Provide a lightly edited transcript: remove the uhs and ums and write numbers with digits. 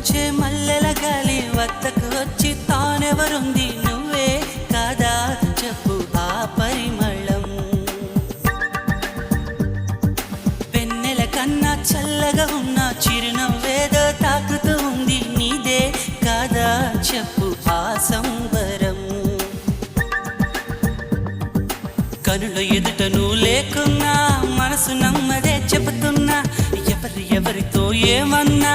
వీచే మల్లెల గాలి వద్దకు వచ్చి తానెవరుంది నువ్వే కాదా చెప్పు ఆ పరిమళం వెన్నెల కన్నా చల్లగా ఉన్న చిరునవ్వేదో తాకుతూ ఉంది నీదే కాదా చెప్పు ఆ సంబరం కనుల ఎదుట నువ్వు లేకున్నా మనసు నమ్మదే చెబుతున్నా ఎవరితో ఏమన్నా